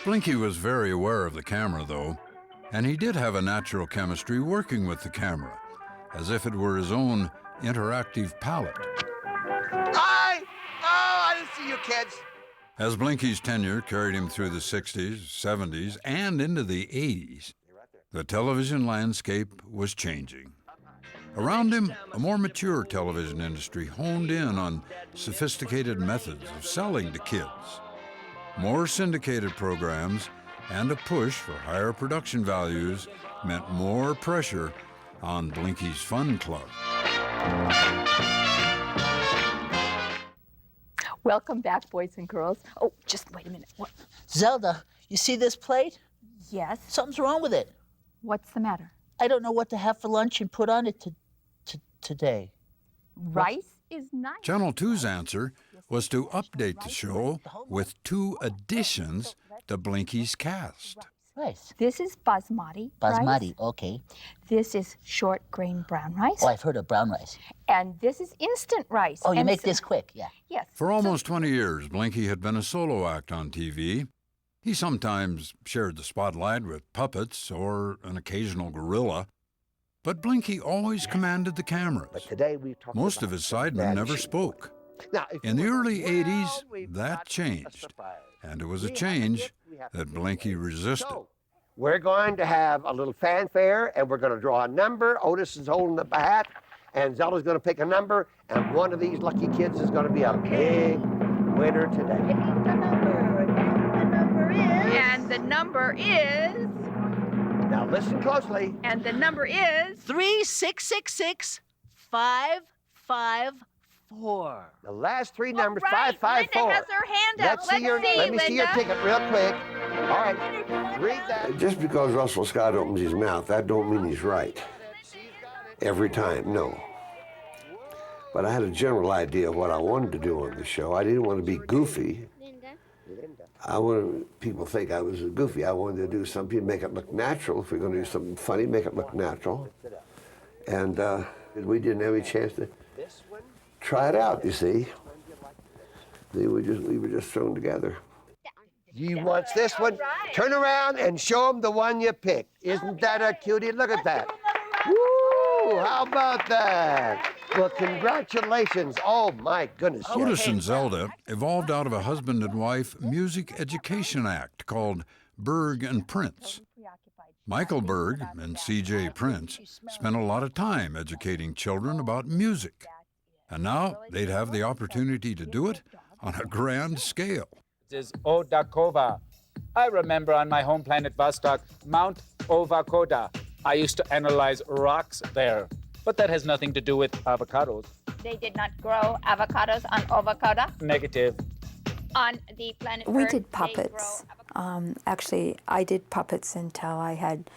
Blinky was very aware of the camera, though, and he did have a natural chemistry working with the camera, as if it were his own interactive palette. Hi! Oh, I didn't see you kids. As Blinky's tenure carried him through the 60s, 70s, and into the 80s, the television landscape was changing. Around him, a more mature television industry honed in on sophisticated methods of selling to kids. More syndicated programs and a push for higher production values meant more pressure on Blinky's Fun Club. Welcome back, boys and girls. Oh, just wait a minute. What? Zelda, you see this plate? Yes? Something's wrong with it. What's the matter? I don't know what to have for lunch and put on it today. Rice is nice. Channel 2's answer was to update the show with 2 additions to Blinky's cast. Rice. This is basmati Basmati, rice. okay. This is short grain brown rice. Oh, I've heard of brown rice. And this is instant rice. Oh, you And make so- this quick, yeah. Yes. For almost 20 years, Blinky had been a solo act on TV. He sometimes shared the spotlight with puppets or an occasional gorilla, but Blinky always commanded the cameras. But today we talked Most about of his bad sidemen never sheep. spoke. Now, if In the you- early well, 80s, we've that got a changed, surprise. and it was a We have change gift we have to that give Blinky away. resisted. So, we're going to have a little fanfare, and we're going to draw a number. Otis is holding up a hat, and Zelda's going to pick a number, and one of these lucky kids is going to be a big winner today. And the number is... Now listen closely. And the number is... 3666554. The last 3 numbers, All right, 554. Linda has her hand up. Let me see your Linda. ticket real quick. All right, read that. Just because Russell Scott opens his mouth, that don't mean he's right. Every time, no. But I had a general idea of what I wanted to do on the show. I didn't want to be goofy. I wanted people to think I was goofy. I wanted to do something, make it look natural. If we're going to do something funny, make it look natural. And we didn't have any chance to try it out, you see. We were just thrown together. He wants this one. Turn around and show him the one you picked. Isn't that a cutie? Look at that. Woo! How about that? Well, congratulations. Oh, my goodness. yes. Otis and Zelda evolved out of a husband and wife music education act called Berg and Prince. Michael Berg and C.J. Prince spent a lot of time educating children about music. And now they'd have the opportunity to do it on a grand scale. Is Odakova. I remember on my home planet Vostok, Mount Ovakoda. I used to analyze rocks there, but that has nothing to do with avocados. They did not grow avocados on Ovakoda. Negative. On the planet We Earth, did they puppets. grow Actually, I did puppets until I had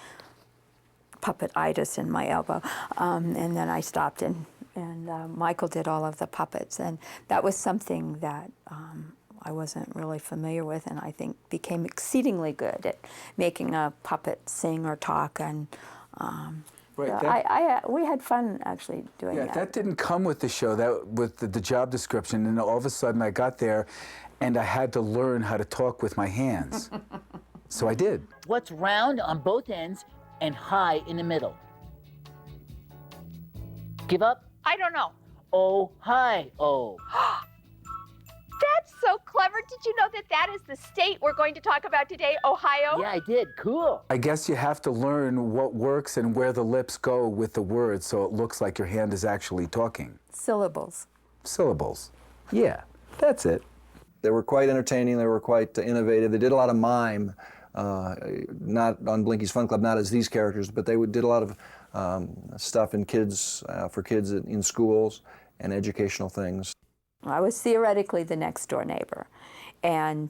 puppet-itis in my elbow, and then I stopped, and Michael did all of the puppets, and that was something that I wasn't really familiar with, and I think became exceedingly good at making a puppet sing or talk, and we had fun actually doing that. Yeah, that didn't come with the show, that with the job description, and all of a sudden I got there and I had to learn how to talk with my hands. So I did. What's round on both ends and high in the middle? Give up? I don't know. Oh, hi, oh. That's so clever. Did you know that that is the state we're going to talk about today, Ohio? Yeah, I did. Cool. I guess you have to learn what works and where the lips go with the words so it looks like your hand is actually talking. Syllables. Syllables. Yeah, that's it. They were quite entertaining. They were quite innovative. They did a lot of mime, not on Blinky's Fun Club, not as these characters, but they did a lot of stuff in kids for kids in schools and educational things. I was theoretically the next door neighbor, and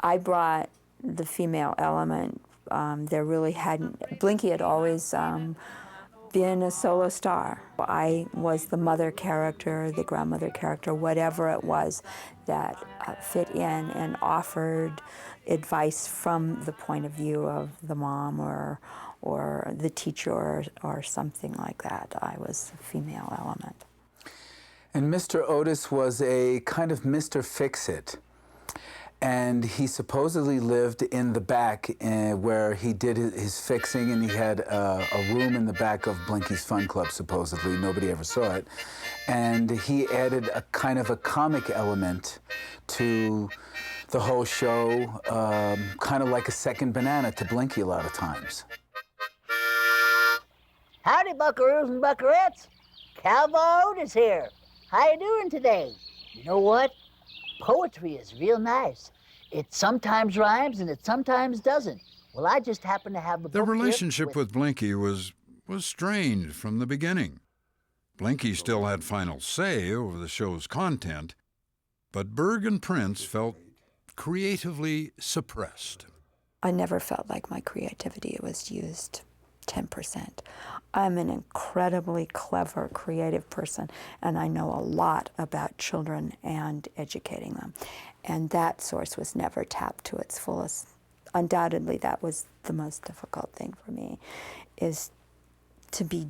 I brought the female element. There really hadn't, Blinky had always been a solo star. I was the mother character, the grandmother character, whatever it was that fit in and offered advice from the point of view of the mom or the teacher or something like that. I was the female element. And Mr. Otis was a kind of Mr. Fix-It. And he supposedly lived in the back where he did his fixing, and he had a room in the back of Blinky's Fun Club, supposedly. Nobody ever saw it. And he added a kind of a comic element to the whole show, kind of like a second banana to Blinky a lot of times. Howdy, buckaroos and buckarettes. Cowboy Otis here. How you doing today? You know what? Poetry is real nice. It sometimes rhymes and it sometimes doesn't. Well, I just happen to have a Their book here relationship with Blinky was strained from the beginning. Blinky still had final say over the show's content, but Berg and Prince felt creatively suppressed. I never felt like my creativity was used 10%. I'm an incredibly clever, creative person, and I know a lot about children and educating them. And that source was never tapped to its fullest. Undoubtedly, that was the most difficult thing for me, is to be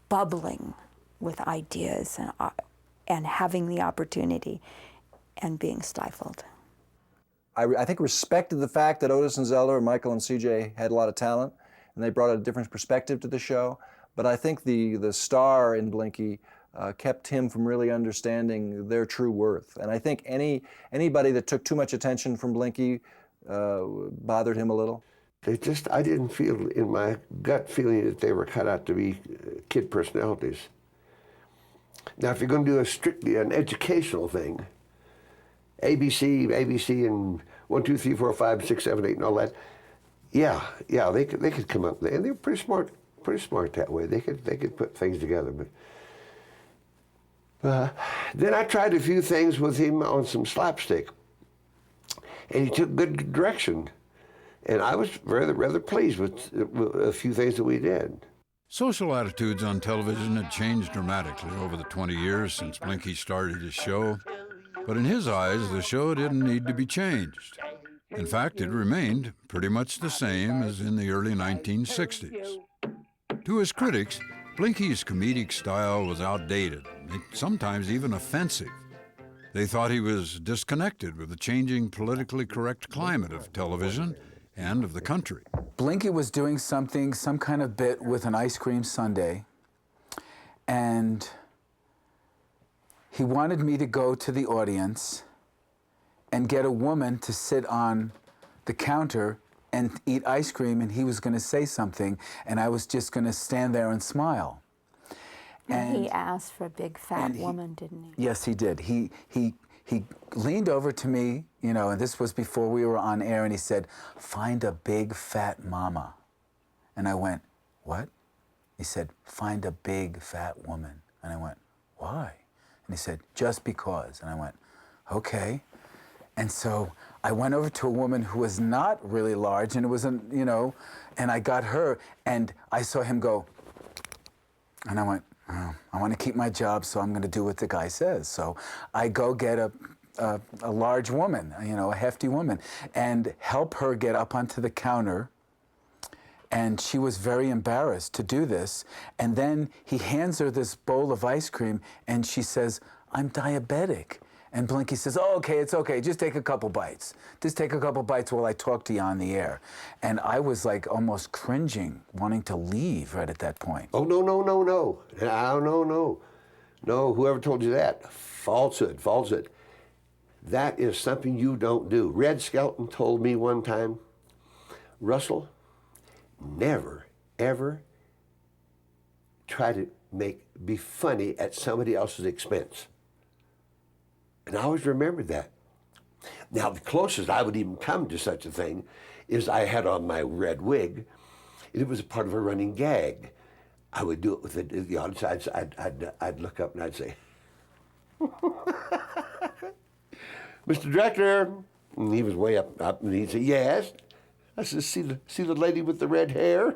bubbling with ideas and having the opportunity and being stifled. I think respected the fact that Otis and Zelda, or Michael and CJ, had a lot of talent, and they brought a different perspective to the show. But I think the star in Blinky kept him from really understanding their true worth. And I think anybody that took too much attention from Blinky bothered him a little. I didn't feel in my gut feeling that they were cut out to be kid personalities. Now, if you're going to do strictly an educational thing, ABC, and 1, 2, 3, 4, 5, 6, 7, 8, and all that, yeah, they could come up, and they're pretty smart that way. They could put things together. But then I tried a few things with him on some slapstick, and he took good direction, and I was rather pleased with a few things that we did. Social attitudes on television had changed dramatically over the 20 years since Blinky started his show, but in his eyes, the show didn't need to be changed. In fact, it remained pretty much the same as in the early 1960s. To his critics, Blinky's comedic style was outdated, sometimes even offensive. They thought he was disconnected with the changing politically correct climate of television and of the country. Blinky was doing some kind of bit with an ice cream sundae, and he wanted me to go to the audience and get a woman to sit on the counter and eat ice cream, and he was going to say something, and I was just going to stand there and smile. And he asked for a big fat woman, didn't he? Yes, he did. He leaned over to me, you know, and this was before we were on air, and he said, "Find a big fat mama." And I went, "What?" He said, "Find a big fat woman." And I went, "Why?" And he said, "Just because." And I went, "Okay." And so I went over to a woman who was not really large, and it wasn't, you know, and I got her, and I saw him go, and I went, "Oh, I want to keep my job, so I'm going to do what the guy says." So I go get a large woman, you know, a hefty woman, and help her get up onto the counter. And she was very embarrassed to do this. And then he hands her this bowl of ice cream, and she says, "I'm diabetic." And Blinky says, "Oh, okay, it's okay. Just take a couple bites. Just take a couple bites while I talk to you on the air." And I was like almost cringing, wanting to leave right at that point. Oh, no. No, whoever told you that? Falsehood. That is something you don't do. Red Skelton told me one time, "Russell, never, ever try to be funny at somebody else's expense." And I always remembered that. Now, the closest I would even come to such a thing is I had on my red wig. It was a part of a running gag. I would do it with the audience. I'd look up and I'd say, "Mr. Director," and he was way up, and he'd say, "Yes." I said, see the lady with the red hair?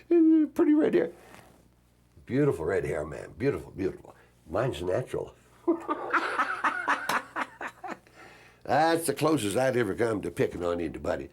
Pretty red hair. Beautiful red hair, man. Beautiful. Mine's natural. That's the closest I'd ever come to picking on anybody.